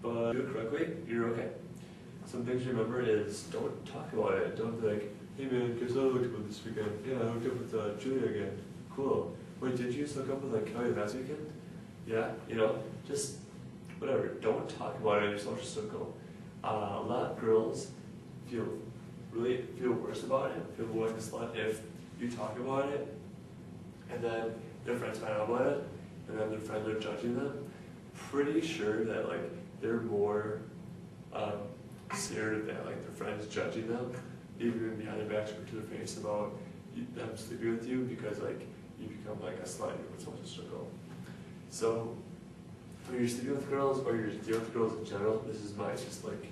but do it correctly, you're okay. Some things to remember is don't talk about it. Don't be like, hey man, guess I hooked up with this weekend. Yeah, I hooked up with Julia again. Cool. Wait, did you just hook up with like Kelly last weekend? Yeah, you know, just whatever. Don't talk about it in your social circle. A lot of girls really feel worse about it, feel more like a slut if you talk about it, and then their friends find out about it, and then their friends are judging them. Pretty sure that like they're more scared that like their friends judging them, even behind their backs or to their face about them sleeping with you, because like you become like a slut in your social circle. So when you're sleeping with girls or you're dealing with girls in general, this is my just like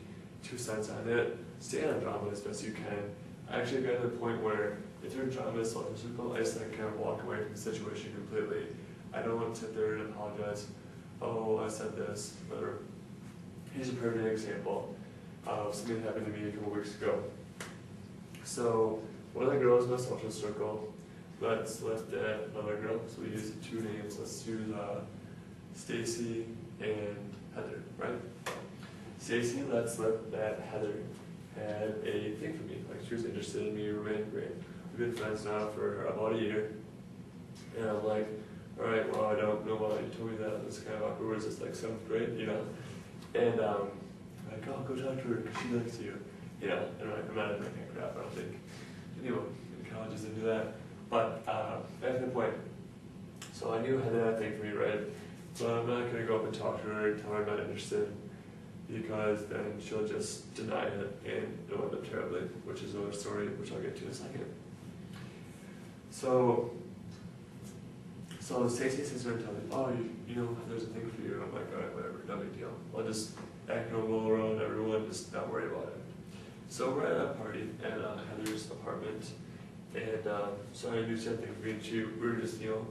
2 cents on it. Stay out of drama as best you can. I actually got to the point where if you're in drama in a social circle, I just like kind of walk away from the situation completely. I don't want to sit there and apologize. Oh, I said this, whatever. Here's a perfect example of something that happened to me a couple weeks ago. So one of the girls in my social circle left another girl. So we used 2 names. Let's use Stacy and Heather, right? Stacy let slip that Heather had a thing for me. Like she was interested in me romantically. We've been friends now for about a year. And I'm like, all right, well, I don't know why you told me that. It's kind of awkward. Whereas it's like 7th grade, you know? And I'm like, oh, go talk to her because she likes you. You know, and I'm not into that kind of crap, I don't think. Anyone in college is into that. But back to the point. So I knew Heather had a thing for me, right? But I'm not going to go up and talk to her and tell her I'm not interested, because then she'll just deny it and it'll end up terribly, which is another story which I'll get to in a second. So Stacey sits there and tells me, oh, you know, there's a thing for you. And I'm like, all right, whatever, no big deal. I'll just act normal around everyone, just not worry about it. So we're at a party at Heather's apartment, and so I knew something for me and she, we were just, you know,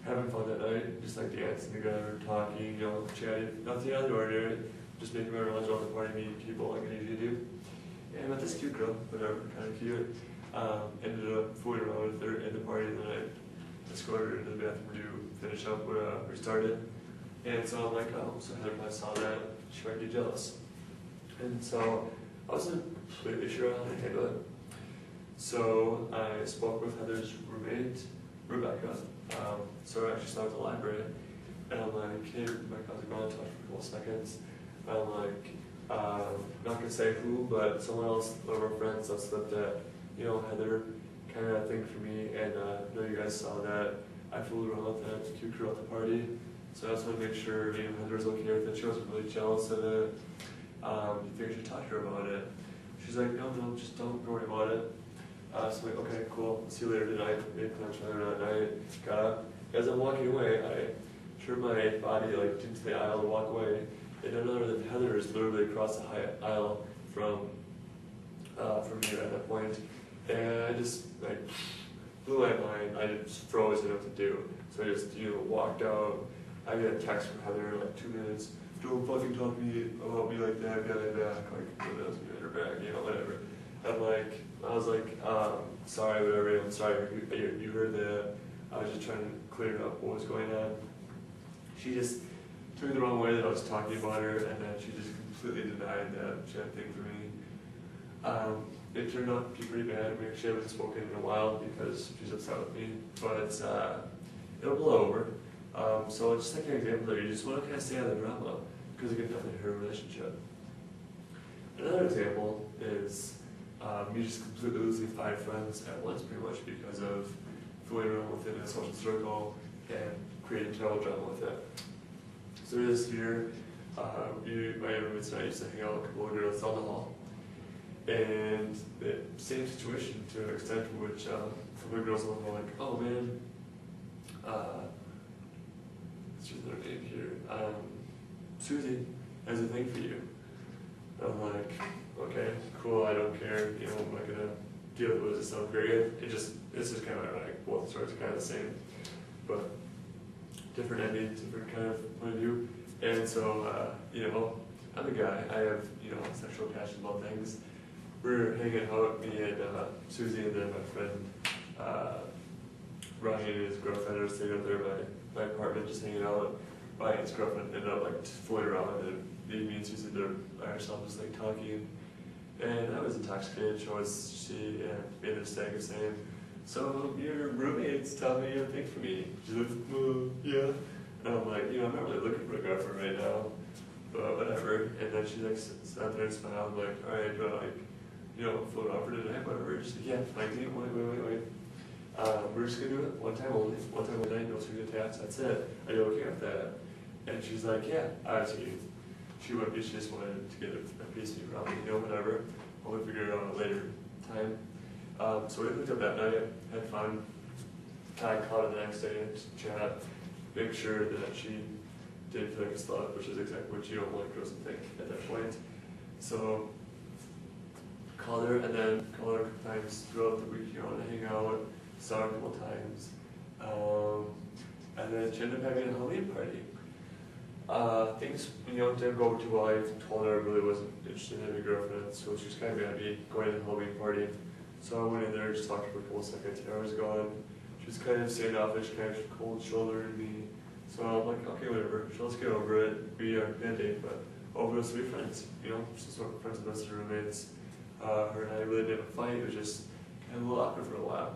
having fun that night, just like dancing together, talking, you know, chatting, nothing out of the ordinary, just making my rounds around the party, meeting people like I usually do. And I met this cute girl, whatever, kind of cute. Ended up fooling around with her at the party, and then I escorted her into the bathroom to finish up where we started. And so I'm like, oh, so Heather probably saw that, she might be jealous. And so I wasn't completely sure how to handle it. So I spoke with Heather's roommate, Rebecca. So I actually started at the library, and I'm like, hey, Rebecca, how's it going? Talk for a couple seconds. I'm like, not gonna say who, but someone else, one of our friends, that slipped that, you know, Heather kind of thing for me, and I know you guys saw that. I fooled around with that cute girl at the party, so I just want to make sure, you know, Heather's okay with it. She wasn't really jealous of it. You think I should talk to her about it? She's like, no, just don't worry about it. So I'm like, okay, cool, see you later tonight. Made plans for later that night. Got up. As I'm walking away, I turned my body like into the aisle and walk away. And I know that Heather is literally across the aisle from me at that point. And I just like blew my mind. I just froze, I didn't know what to do. So I just, you know, walked out. I get a text from Heather in like 2 minutes. Don't fucking talk to me about me like that, behind my back. Like, what else behind her back, you know, whatever. I was like, sorry, whatever, I'm sorry, you heard that. I was just trying to clear up what was going on. She just took it the wrong way that I was talking about her, and then she just completely denied that she had a thing for me. It turned out to be pretty bad. We actually haven't spoken in a while because she's upset with me, but it'll blow over. So just like an example there, you just want to kind of stay out of the drama, because it can definitely hurt a relationship. Another example is me just completely losing 5 friends at once, pretty much because of fooling around within a social circle and creating terrible drama with it. So this year, my roommates and I used to hang out with a couple of girls down the hall. And the same situation to an extent to which some of the girls were like, oh man, let's use their name here, Susie has a thing for you. I'm like, okay, cool, I don't care, you know, I'm not gonna deal with it, it sounds very good. It's just kind of ironic, both stories are kind of the same, but different endings, different kind of point of view. And so, you know, I'm a guy, I have, you know, sexual passion about things. We're hanging out, me and Susie, and then my friend Ryan and his girlfriend are sitting up there at my apartment just hanging out. Ryan's girlfriend ended up like fooling around and leaving me and Susan there by ourselves, just like talking. And I was intoxicated, so was she, and made a mistake of saying, "So your roommate's telling me you have a thing for me." She's like, "Yeah." And I'm like, I'm not really looking for a girlfriend right now, but whatever. And then she like sat there and smiled, like, "All right, do I like, float around for tonight, whatever." She's like, "Yeah, like, wait. We're just gonna do it one time only, no strings attached, that's it. Are you okay with that?" And she's like, "Yeah, obviously." She just wanted to get a piece of me probably, whatever. We'll figure it out at a later time. So we hooked up that night, had fun. I called her the next day and chat, make sure that she didn't feel like a slut, which is exactly what you don't want girls to think at that point. So called her and then called her a couple times throughout the week, to hang out, saw her a couple times. And then she ended up having a Halloween party. Things, didn't go too well. I told her I really wasn't interested in having a girlfriend, so she was kind of mad at me going to the Halloween party. So I went in there, just talked to her for a couple seconds, and I was gone. She was kind of standoffish, kind of cold shouldered me. So I'm like, okay, whatever, so let's get over it. We are gonna date, but over us to be friends, just sort of friends with us as roommates. Her and I really didn't have a fight, it was just kind of a little awkward for a while.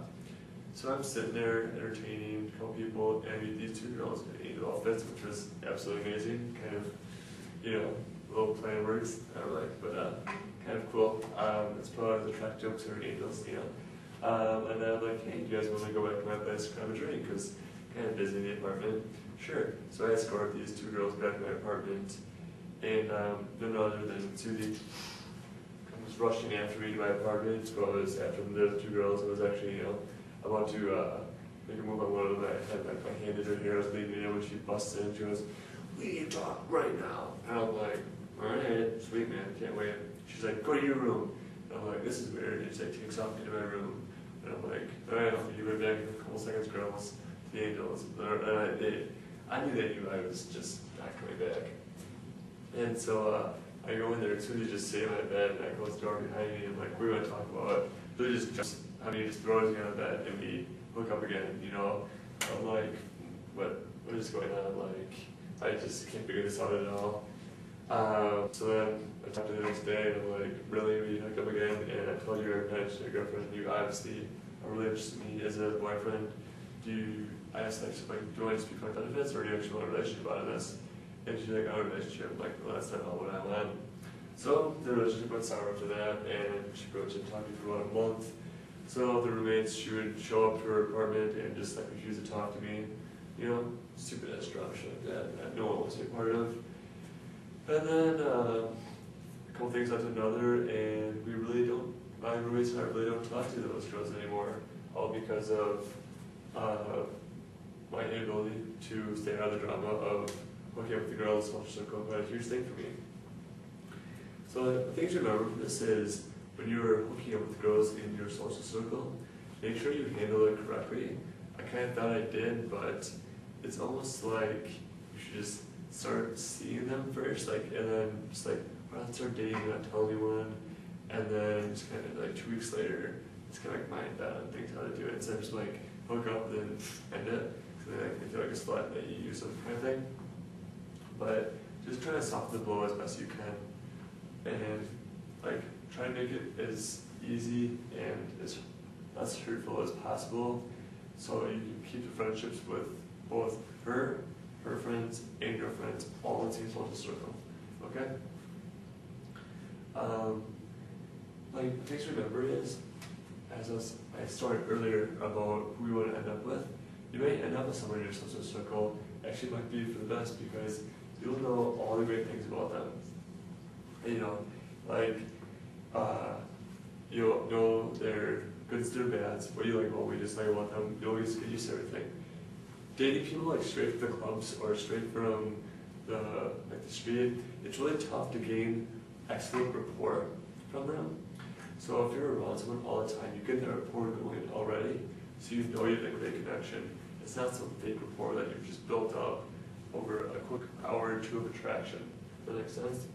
So I'm sitting there entertaining a couple people, and I meet these two girls in angel outfits, which was absolutely amazing. Kind of, little play on words, I like, but kind of cool. It's probably the track jokes are angels, And then I'm like, "Hey, do you guys want to go back to my place and grab a drink?" Because kind of busy in the apartment. Sure. So I escort these two girls back to my apartment, and none other than Susie comes rushing after me to my apartment. So I was after the other two girls. I was actually, about to make a move on one of them. I had my hand in her hair. I was leaving when she busts in. She goes, "We need to talk right now." And I'm like, "All right, sweet man, can't wait." She's like, "Go to your room." And I'm like, "This is weird." And she like takes off into my room. And I'm like, "All right, I'll be right back in a couple seconds, girls." The angels. And I knew they knew I was just not coming back. And so I go in there, and Susie just sitting on my bed, and I close the door behind me, and like, "We want to talk about it." So he just throws me on the bed, and we hook up again, I'm like, what is going on? Like, I just can't figure this out at all. So then I talked to her the next day, and I'm like, "Really, we hooked up again?" And I told you I'm not interested in a girlfriend. You obviously are really interested in me as a boyfriend. I asked, do you want to speak for my benefits, or do you actually want a relationship out of this? And she's like, "I want a relationship." I'm like, "Well, that's not what I want." So the relationship went sour after that, and she pretty much didn't talk to me for about a month. So the roommates, she would show up to her apartment and just like refuse to talk to me. Stupid ass drama shit like that no one wants to be a part of. And then a couple things led to another, and my roommates and I really don't talk to those girls anymore, all because of my inability to stay out of the drama of hooking up with the girls, social circle, quite a huge thing for me. So the things to remember from this is, when you're hooking up with girls in your social circle, make sure you handle it correctly. I kind of thought I did, but it's almost like you should just start seeing them first, and then just start dating and not tell anyone, and then just kind of 2 weeks later, just kind of mind that and think how to do it, instead of just hook up and then end it, because then I feel like a slut that you use them kind of thing. But just try to soften the blow as best you can, and try to make it as easy and as less hurtful as possible, so you can keep the friendships with both her friends, and your friends all in the same social circle. Okay? Things to remember is, as I started earlier about who you want to end up with, you may end up with someone in your social circle actually might be for the best, because you'll know all the great things about them. You'll know their goods, their bads, what you like, what we dislike about them. You'll always get used to everything. Dating people straight from the clubs or straight from the street, it's really tough to gain excellent rapport from them. So if you're around someone all the time, you get that rapport going already, so you know you have a great connection. It's not some fake rapport that you've just built up over a quick hour or two of attraction. Does that make sense?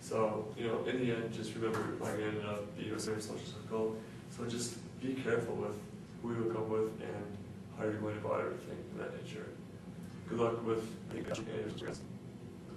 So, in the end, just remember you're probably going to end up being a certain social circle. So just be careful with who you hook up with and how you're going about everything of that nature. good luck with the